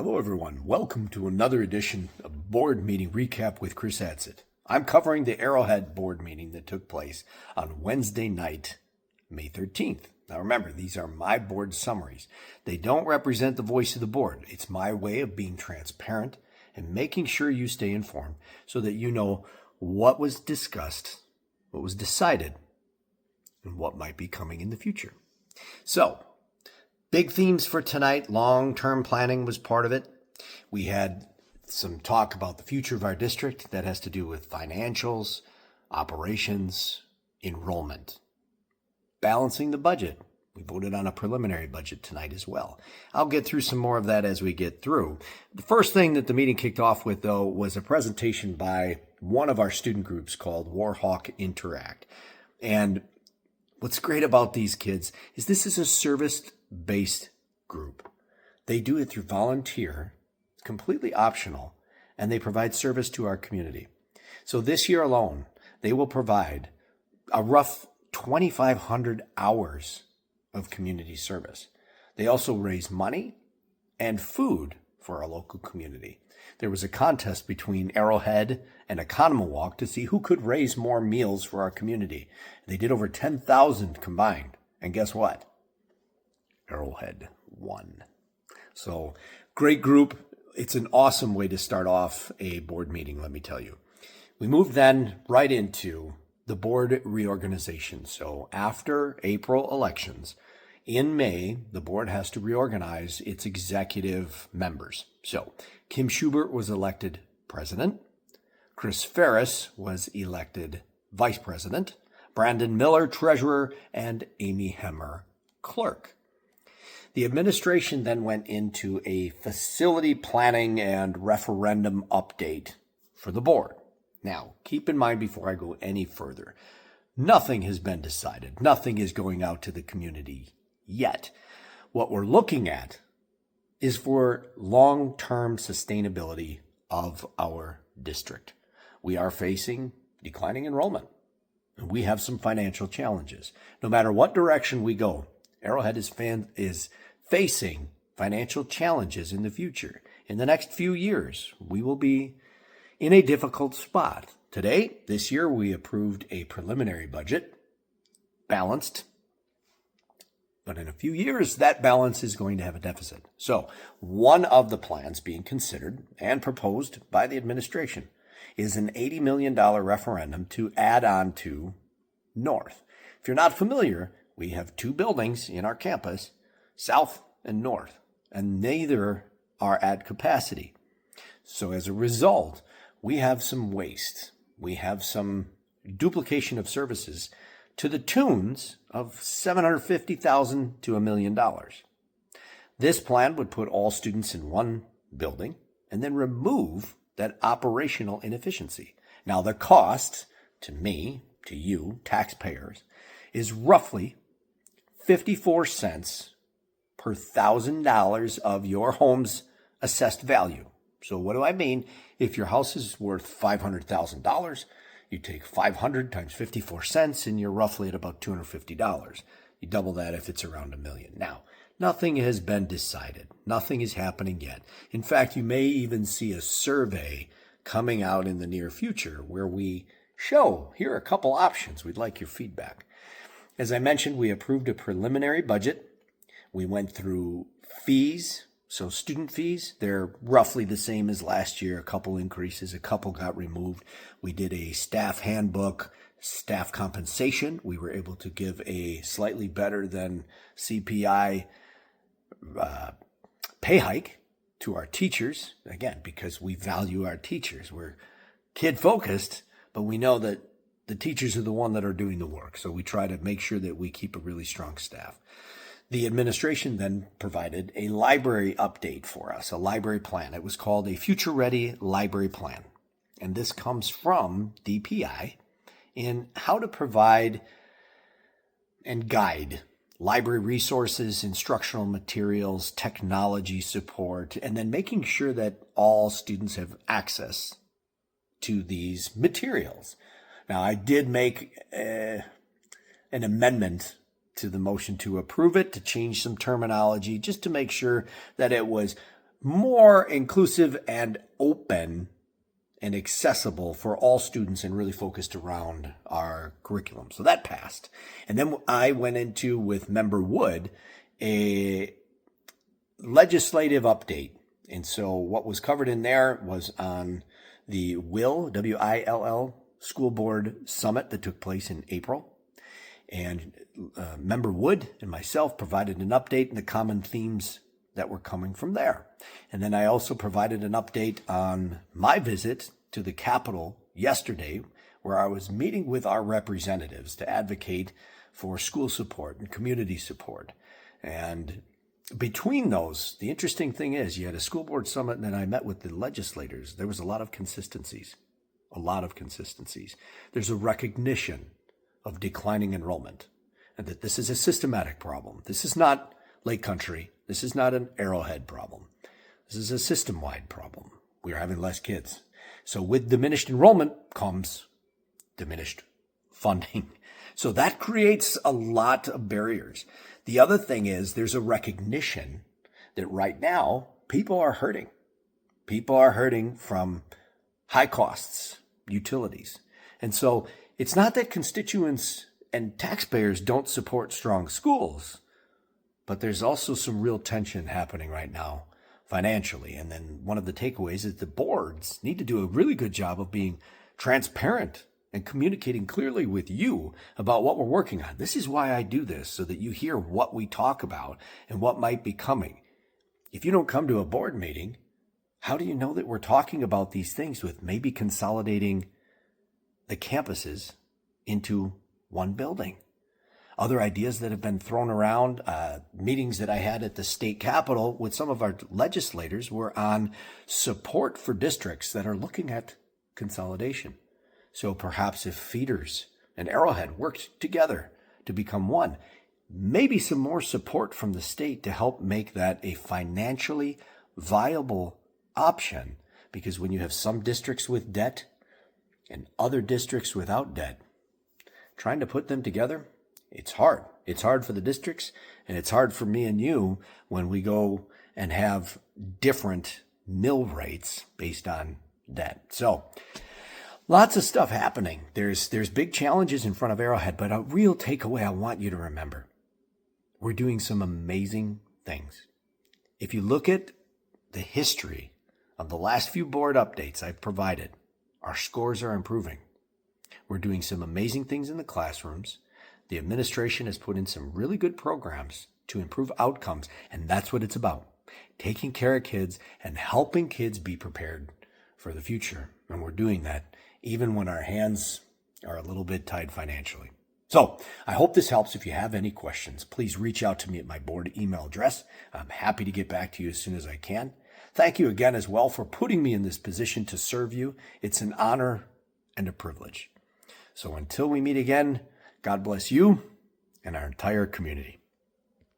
Hello, everyone. Welcome to another edition of Board Meeting Recap with Chris Adsit. I'm covering the Arrowhead board meeting that took place on Wednesday night, May 13th. Now remember, these are my board summaries. They don't represent the voice of the board. It's my way of being transparent and making sure you stay informed so that you know what was discussed, what was decided, and what might be coming in the future. So, big themes for tonight. Long-term planning was part of it. We had some talk about the future of our district that has to do with financials, operations, enrollment. Balancing the budget. We voted on a preliminary budget tonight as well. I'll get through some more of that as we get through. The first thing that the meeting kicked off with, though, was a presentation by one of our student groups called Warhawk Interact. And what's great about these kids is this is a service-based group. They do it through volunteer, it's completely optional, and they provide service to our community. So this year alone, they will provide a rough 2,500 hours of community service. They also raise money and food for our local community. There was a contest between Arrowhead and Economawalk to see who could raise more meals for our community. They did over 10,000 combined. And guess what? Arrowhead won. So great group. It's an awesome way to start off a board meeting, let me tell you. We moved then right into the board reorganization. So after April elections, in May, the board has to reorganize its executive members. So Kim Schubert was elected president. Chris Ferris was elected vice president. Brandon Miller, treasurer, and Amy Hemmer, clerk. The administration then went into a facility planning and referendum update for the board. Now, keep in mind before I go any further, nothing has been decided. Nothing is going out to the community yet. What we're looking at is for long-term sustainability of our district. We are facing declining enrollment, and we have some financial challenges. No matter what direction we go, Arrowhead is facing financial challenges in the future. In the next few years, we will be in a difficult spot. Today, this year, we approved a preliminary budget, balanced, but in a few years, that balance is going to have a deficit. So one of the plans being considered and proposed by the administration is an $80 million referendum to add on to North. If you're not familiar, we have two buildings in our campus, South and North, and neither are at capacity. So as a result, we have some waste. We have some duplication of services to the tunes of $750,000 to $1 million. This plan would put all students in one building and then remove that operational inefficiency. Now, the cost to me, to you, taxpayers, is roughly 54 cents per $1,000 of your home's assessed value. So what do I mean? If your house is worth $500,000, you take 500 times 54 cents and you're roughly at about $250. You double that if it's around $1 million. Now, nothing has been decided. Nothing is happening yet. In fact, you may even see a survey coming out in the near future where we show, here are a couple options. We'd like your feedback. As I mentioned, we approved a preliminary budget. We went through fees. So student fees, they're roughly the same as last year. A couple increases, a couple got removed. We did a staff handbook, staff compensation. We were able to give a slightly better than CPI pay hike to our teachers. Again, because we value our teachers. We're kid focused, but we know that the teachers are the one that are doing the work. So we try to make sure that we keep a really strong staff. The administration then provided a library update for us, a library plan. It was called a Future Ready Library Plan. And this comes from DPI in how to provide and guide library resources, instructional materials, technology support, and then making sure that all students have access to these materials. Now, I did make an amendment to the motion to approve it, to change some terminology, just to make sure that it was more inclusive and open and accessible for all students and really focused around our curriculum. So that passed. And then I went into, with Member Wood, a legislative update. And so what was covered in there was on the WILL School Board Summit that took place in April. And Member Wood and myself provided an update and the common themes that were coming from there. And then I also provided an update on my visit to the Capitol yesterday, where I was meeting with our representatives to advocate for school support and community support. And between those, the interesting thing is you had a school board summit and then I met with the legislators. There was a lot of consistencies. There's a recognition of declining enrollment and that this is a systematic problem. This is not Lake Country. This is not an Arrowhead problem. This is a system-wide problem. We are having less kids. So with diminished enrollment comes diminished funding. So that creates a lot of barriers. The other thing is there's a recognition that right now people are hurting. People are hurting from high costs, utilities. And so it's not that constituents and taxpayers don't support strong schools, but there's also some real tension happening right now financially. And then one of the takeaways is the boards need to do a really good job of being transparent and communicating clearly with you about what we're working on. This is why I do this, so that you hear what we talk about and what might be coming. If you don't come to a board meeting, how do you know that we're talking about these things with maybe consolidating the campuses into one building? Other ideas that have been thrown around, meetings that I had at the state capitol with some of our legislators were on support for districts that are looking at consolidation. So perhaps if Feeders and Arrowhead worked together to become one, maybe some more support from the state to help make that a financially viable option. Because when you have some districts with debt and other districts without debt, trying to put them together, it's hard. It's hard for the districts, and it's hard for me and you when we go and have different mill rates based on debt. So lots of stuff happening. There's big challenges in front of Arrowhead, but a real takeaway I want you to remember. We're doing some amazing things. If you look at the history of the last few board updates I've provided, our scores are improving. We're doing some amazing things in the classrooms. The administration has put in some really good programs to improve outcomes, and that's what it's about. Taking care of kids and helping kids be prepared for the future. And we're doing that even when our hands are a little bit tied financially. So I hope this helps. If you have any questions, please reach out to me at my board email address. I'm happy to get back to you as soon as I can. Thank you again as well for putting me in this position to serve you. It's an honor and a privilege. So until we meet again, God bless you and our entire community.